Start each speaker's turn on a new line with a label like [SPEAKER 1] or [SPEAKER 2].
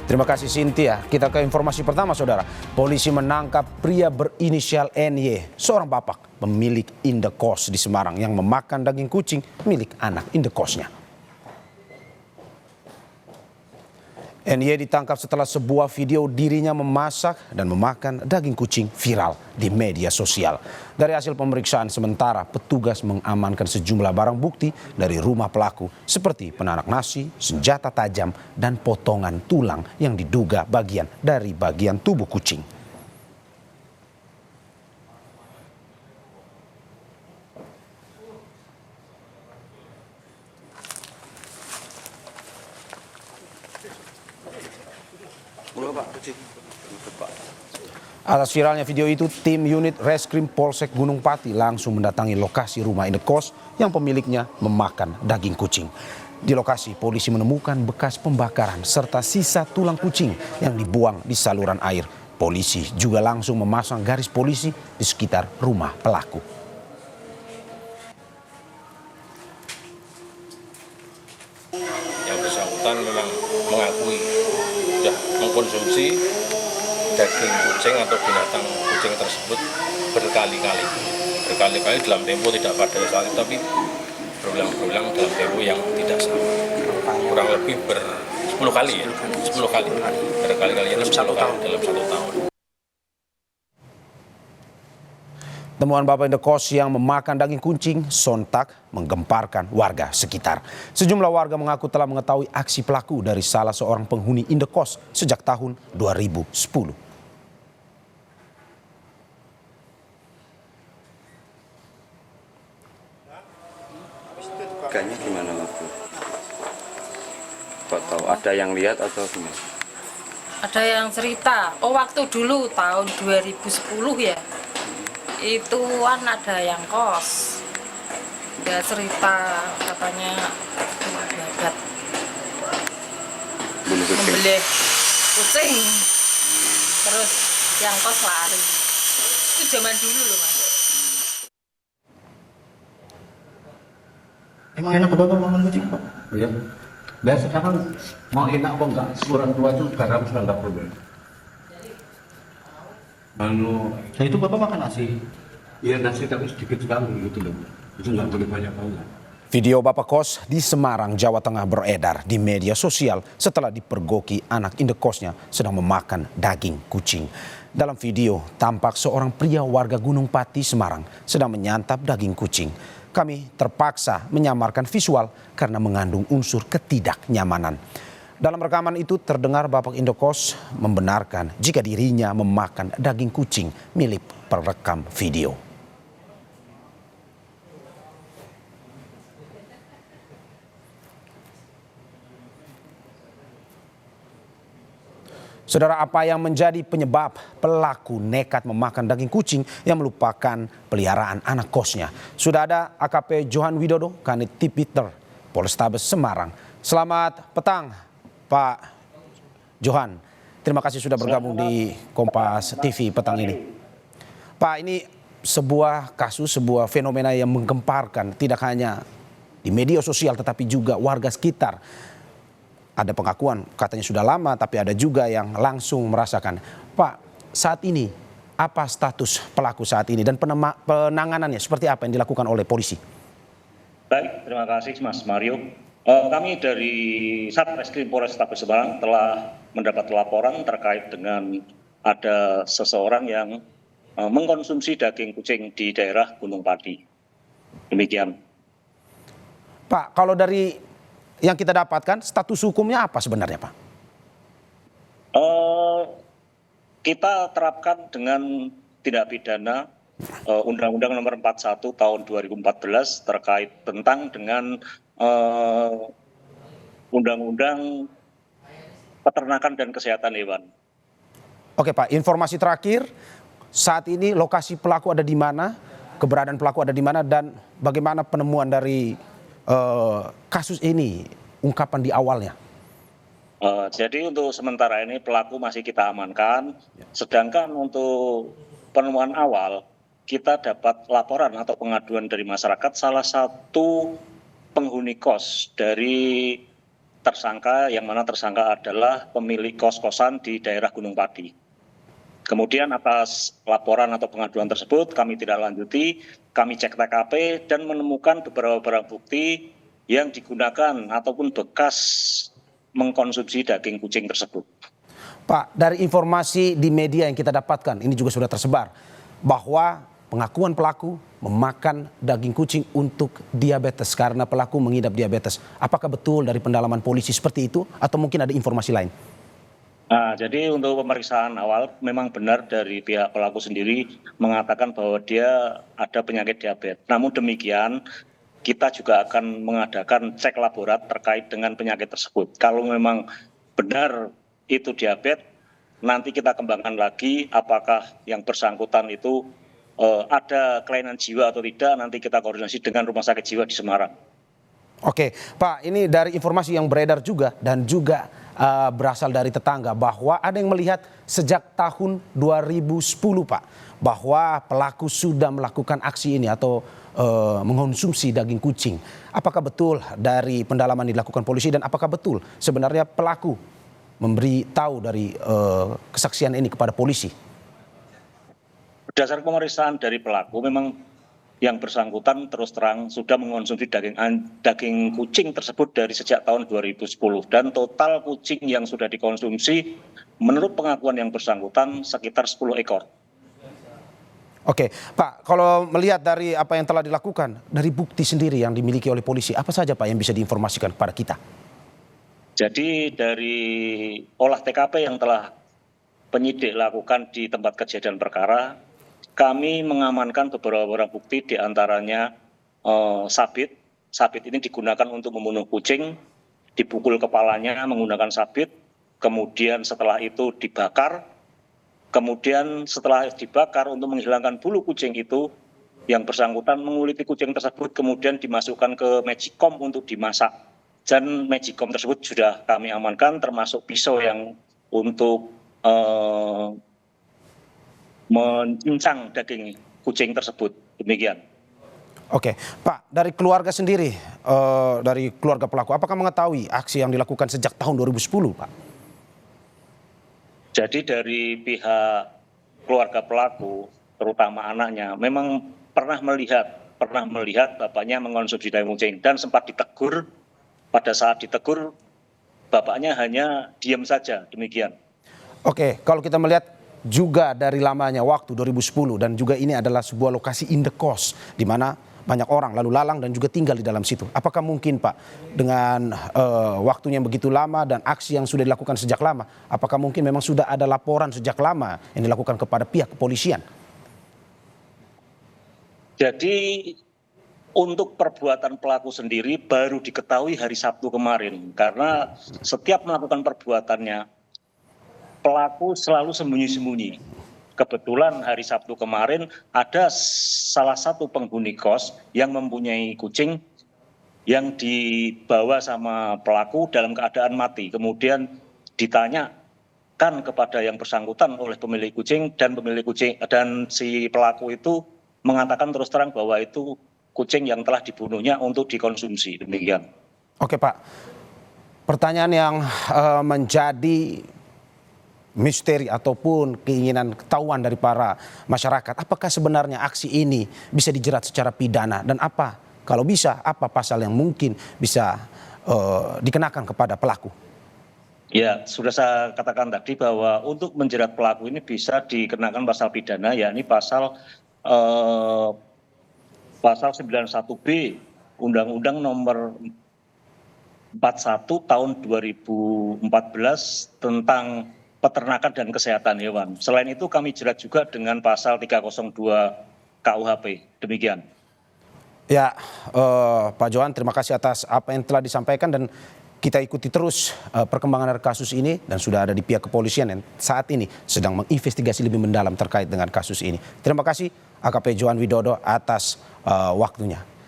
[SPEAKER 1] Terima kasih Cynthia. Kita ke informasi pertama, saudara. Polisi menangkap pria berinisial NY, seorang bapak pemilik indekos di Semarang yang memakan daging kucing milik anak indekosnya. NY ditangkap setelah sebuah video dirinya memasak dan memakan daging kucing viral di media sosial. Dari hasil pemeriksaan sementara, petugas mengamankan sejumlah barang bukti dari rumah pelaku seperti penanak nasi, senjata tajam, dan potongan tulang yang diduga bagian dari bagian tubuh kucing. Atas viralnya video itu, tim unit Reskrim Polsek Gunung Pati langsung mendatangi lokasi rumah indekos yang pemiliknya memakan daging kucing. Di lokasi, polisi menemukan bekas pembakaran serta sisa tulang kucing yang dibuang di saluran air. Polisi juga langsung memasang garis polisi di sekitar rumah pelaku.
[SPEAKER 2] Yang bersangkutan memang mengakui sudah mengkonsumsi daging kucing atau binatang kucing tersebut berkali-kali dalam tempo tidak pada saat itu, tapi berulang-ulang dalam tempo yang tidak sama, kurang lebih 10 kali ya, 10 kali berkali-kali dalam 1 tahun.
[SPEAKER 1] Temuan bapak indekos yang memakan daging kucing sontak menggemparkan warga sekitar. Sejumlah warga mengaku telah mengetahui aksi pelaku dari salah seorang penghuni indekos sejak tahun 2010.
[SPEAKER 3] Duganya gimana waktu? Kok tahu ada yang lihat atau gimana?
[SPEAKER 4] Ada yang cerita, waktu dulu tahun 2010 ya, itu kan ada yang kos. Dia cerita katanya babat membeli kucing, terus yang kos lari. Itu zaman dulu loh Mas.
[SPEAKER 5] Emang enak Bapak makan kucing Pak? Iya. Dan sekarang mau enak kok enggak, orang tua itu garam sudah enggak boleh. Nah itu Bapak makan nasi? Iya nasi tapi sedikit sekali gitu loh. Itu enggak boleh banyak-banyak.
[SPEAKER 1] Video bapak kos di Semarang, Jawa Tengah beredar di media sosial setelah dipergoki anak indekosnya sedang memakan daging kucing. Dalam video tampak seorang pria warga Gunung Pati, Semarang sedang menyantap daging kucing. Kami terpaksa menyamarkan visual karena mengandung unsur ketidaknyamanan. Dalam rekaman itu terdengar bapak indekos membenarkan jika dirinya memakan daging kucing milik perekam video. Saudara, apa yang menjadi penyebab pelaku nekat memakan daging kucing yang melupakan peliharaan anak kosnya? Sudah ada AKP Johan Widodo, Kanit Tipiter, Polrestabes Semarang. Selamat petang, Pak Johan. Terima kasih sudah bergabung di Kompas TV petang ini. Pak, ini sebuah kasus, sebuah fenomena yang menggemparkan tidak hanya di media sosial tetapi juga warga sekitar. Ada pengakuan katanya sudah lama, tapi ada juga yang langsung merasakan. Pak, saat ini apa status pelaku saat ini dan penanganannya seperti apa yang dilakukan oleh polisi?
[SPEAKER 6] Baik, terima kasih Mas Mario. Kami dari Satreskrim Polrestabes Semarang telah mendapat laporan terkait dengan ada seseorang yang mengkonsumsi daging kucing di daerah Gunung Pati. Demikian.
[SPEAKER 1] Pak, kalau dari yang kita dapatkan, status hukumnya apa sebenarnya, Pak?
[SPEAKER 6] Kita terapkan dengan tindak pidana Undang-Undang Nomor 41 Tahun 2014 terkait tentang dengan Undang-Undang Peternakan dan Kesehatan Hewan.
[SPEAKER 1] Oke Pak, informasi terakhir, saat ini lokasi pelaku ada di mana, keberadaan pelaku ada di mana, dan bagaimana penemuan dari kasus ini, ungkapan di awalnya?
[SPEAKER 6] Jadi untuk sementara ini pelaku masih kita amankan, sedangkan untuk penemuan awal kita dapat laporan atau pengaduan dari masyarakat, salah satu penghuni kos dari tersangka, yang mana tersangka adalah pemilik kos-kosan di daerah Gunung Padi. Kemudian atas laporan atau pengaduan tersebut kami tidak lanjuti, kami cek TKP dan menemukan beberapa barang bukti yang digunakan ataupun bekas mengkonsumsi daging kucing tersebut.
[SPEAKER 1] Pak, dari informasi di media yang kita dapatkan, ini juga sudah tersebar, bahwa pengakuan pelaku memakan daging kucing untuk diabetes karena pelaku mengidap diabetes. Apakah betul dari pendalaman polisi seperti itu atau mungkin ada informasi lain?
[SPEAKER 6] Nah, jadi untuk pemeriksaan awal memang benar dari pihak pelaku sendiri mengatakan bahwa dia ada penyakit diabetes. Namun demikian, kita juga akan mengadakan cek laborat terkait dengan penyakit tersebut. Kalau memang benar itu diabetes, nanti kita kembangkan lagi apakah yang bersangkutan itu ada kelainan jiwa atau tidak, nanti kita koordinasi dengan Rumah Sakit Jiwa di Semarang. Oke,
[SPEAKER 1] Pak, ini dari informasi yang beredar juga dan juga berasal dari tetangga bahwa ada yang melihat sejak tahun 2010, Pak, bahwa pelaku sudah melakukan aksi ini atau mengkonsumsi daging kucing. Apakah betul dari pendalaman dilakukan polisi dan apakah betul sebenarnya pelaku memberi tahu dari kesaksian ini kepada polisi?
[SPEAKER 6] Berdasarkan pemeriksaan dari pelaku, memang yang bersangkutan terus terang sudah mengkonsumsi daging kucing tersebut dari sejak tahun 2010 dan total kucing yang sudah dikonsumsi menurut pengakuan yang bersangkutan sekitar 10 ekor.
[SPEAKER 1] Oke, Pak, kalau melihat dari apa yang telah dilakukan, dari bukti sendiri yang dimiliki oleh polisi, apa saja Pak yang bisa diinformasikan kepada kita?
[SPEAKER 6] Jadi dari olah TKP yang telah penyidik lakukan di tempat kejadian perkara, kami mengamankan beberapa barang bukti, diantaranya sabit. Sabit ini digunakan untuk membunuh kucing, dipukul kepalanya menggunakan sabit, kemudian setelah itu dibakar, kemudian setelah dibakar untuk menghilangkan bulu kucing itu, yang bersangkutan menguliti kucing tersebut, kemudian dimasukkan ke magicom untuk dimasak. Dan magicom tersebut sudah kami amankan, termasuk pisau yang untuk mencincang daging kucing tersebut. Demikian.
[SPEAKER 1] Oke, Pak, dari keluarga sendiri, dari keluarga pelaku, apakah mengetahui aksi yang dilakukan sejak tahun 2010, Pak?
[SPEAKER 6] Jadi dari pihak keluarga pelaku, terutama anaknya, memang pernah melihat bapaknya mengkonsumsi daging kucing dan sempat ditegur. Pada saat ditegur, bapaknya hanya diam saja. Demikian.
[SPEAKER 1] Oke, kalau kita melihat juga dari lamanya waktu 2010 dan juga ini adalah sebuah lokasi indekos di mana banyak orang lalu lalang dan juga tinggal di dalam situ. Apakah mungkin Pak dengan waktunya yang begitu lama dan aksi yang sudah dilakukan sejak lama, apakah mungkin memang sudah ada laporan sejak lama yang dilakukan kepada pihak kepolisian?
[SPEAKER 6] Jadi untuk perbuatan pelaku sendiri baru diketahui hari Sabtu kemarin karena setiap melakukan perbuatannya pelaku selalu sembunyi-sembunyi. Kebetulan hari Sabtu kemarin ada salah satu penghuni kos yang mempunyai kucing yang dibawa sama pelaku dalam keadaan mati. Kemudian ditanyakan kepada yang bersangkutan oleh pemilik kucing dan si pelaku itu mengatakan terus terang bahwa itu kucing yang telah dibunuhnya untuk dikonsumsi. Demikian.
[SPEAKER 1] Oke Pak, pertanyaan yang menjadi misteri ataupun keinginan ketahuan dari para masyarakat, apakah sebenarnya aksi ini bisa dijerat secara pidana dan apa kalau bisa apa pasal yang mungkin bisa dikenakan kepada pelaku?
[SPEAKER 6] Ya, sudah saya katakan tadi bahwa untuk menjerat pelaku ini bisa dikenakan pasal pidana, yakni pasal 91B Undang-Undang Nomor 41 Tahun 2014 tentang peternakan dan kesehatan hewan. Selain itu kami jerat juga dengan pasal 302 KUHP. Demikian.
[SPEAKER 1] Ya, Pak Johan, terima kasih atas apa yang telah disampaikan dan kita ikuti terus perkembangan dari kasus ini dan sudah ada di pihak kepolisian yang saat ini sedang menginvestigasi lebih mendalam terkait dengan kasus ini. Terima kasih AKP Johan Widodo atas waktunya.